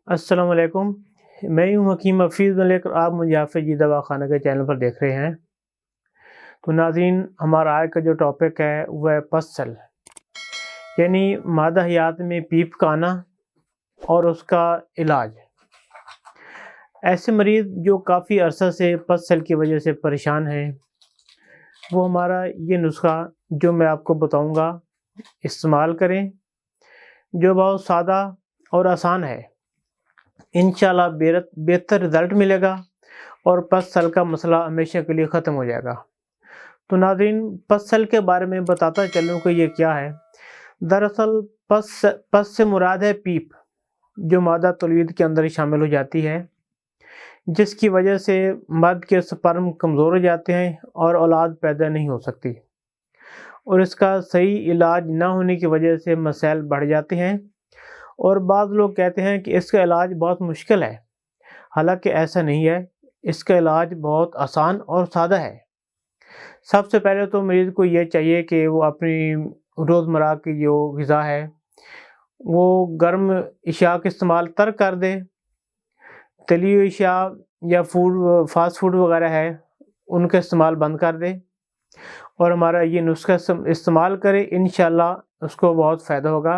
السلام علیکم، میں ہوں حکیم حفیظ ملک اور آپ مجھے حافظ جی دوا خانہ کے چینل پر دیکھ رہے ہیں۔ تو ناظرین، ہمارا آج کا جو ٹاپک ہے وہ ہے پسل، یعنی مادہ حیات میں پیپ کا آنا اور اس کا علاج۔ ایسے مریض جو کافی عرصہ سے پسل کی وجہ سے پریشان ہیں، وہ ہمارا یہ نسخہ جو میں آپ کو بتاؤں گا استعمال کریں، جو بہت سادہ اور آسان ہے۔ انشاءاللہ بہتر رزلٹ ملے گا اور پسل کا مسئلہ ہمیشہ کے لیے ختم ہو جائے گا۔ تو ناظرین، پسل کے بارے میں بتاتا چلوں کہ یہ کیا ہے۔ دراصل پس سے مراد ہے پیپ، جو مادہ تولید کے اندر شامل ہو جاتی ہے، جس کی وجہ سے مرد کے سپرم کمزور ہو جاتے ہیں اور اولاد پیدا نہیں ہو سکتی، اور اس کا صحیح علاج نہ ہونے کی وجہ سے مسائل بڑھ جاتے ہیں، اور بعض لوگ کہتے ہیں کہ اس کا علاج بہت مشکل ہے۔ حالانکہ ایسا نہیں ہے، اس کا علاج بہت آسان اور سادہ ہے۔ سب سے پہلے تو مریض کو یہ چاہیے کہ وہ اپنی روزمرہ کی جو غذا ہے وہ گرم اشیاء کا استعمال ترک کر دے، تلی ہوئی اشیاء یا فاسٹ فوڈ وغیرہ ہے ان کا استعمال بند کر دے، اور ہمارا یہ نسخہ استعمال کرے، انشاءاللہ اس کو بہت فائدہ ہوگا۔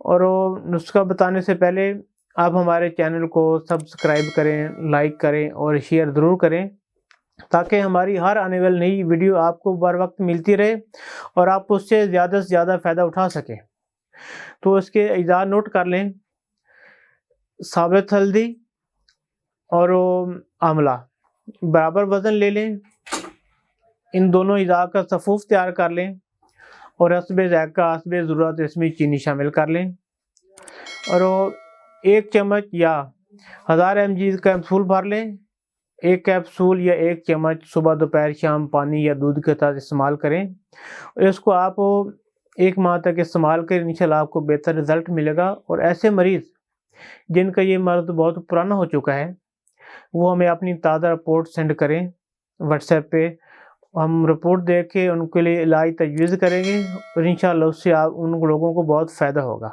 اور وہ نسخہ بتانے سے پہلے آپ ہمارے چینل کو سبسکرائب کریں، لائک کریں اور شیئر ضرور کریں، تاکہ ہماری ہر آنے والی نئی ویڈیو آپ کو بر وقت ملتی رہے اور آپ اس سے زیادہ فائدہ اٹھا سکیں۔ تو اس کے اجزاء نوٹ کر لیں: ثابت ہلدی اور آملہ برابر وزن لے لیں، ان دونوں اجزاء کا صفوف تیار کر لیں، اور حسب ذائقہ حسب ضرورت اس میں چینی شامل کر لیں، اور 1 چمچ یا 1000 mg کا کیپسول بھر لیں۔ 1 کیپسول یا 1 چمچ صبح دوپہر شام پانی یا دودھ کے ساتھ استعمال کریں، اور اس کو آپ 1 ماہ تک استعمال کریں، انشاءاللہ آپ کو بہتر رزلٹ ملے گا۔ اور ایسے مریض جن کا یہ مرض بہت پرانا ہو چکا ہے، وہ ہمیں اپنی تازہ رپورٹ سینڈ کریں واٹس ایپ پہ، ہم رپورٹ دیکھ کے ان کے لیے علاج تجویز کریں گے، اور انشاءاللہ اس سے ان لوگوں کو بہت فائدہ ہوگا۔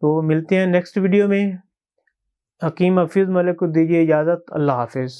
تو ملتے ہیں نیکسٹ ویڈیو میں۔ حکیم حفیظ ملک کو دیجیے اجازت، اللہ حافظ۔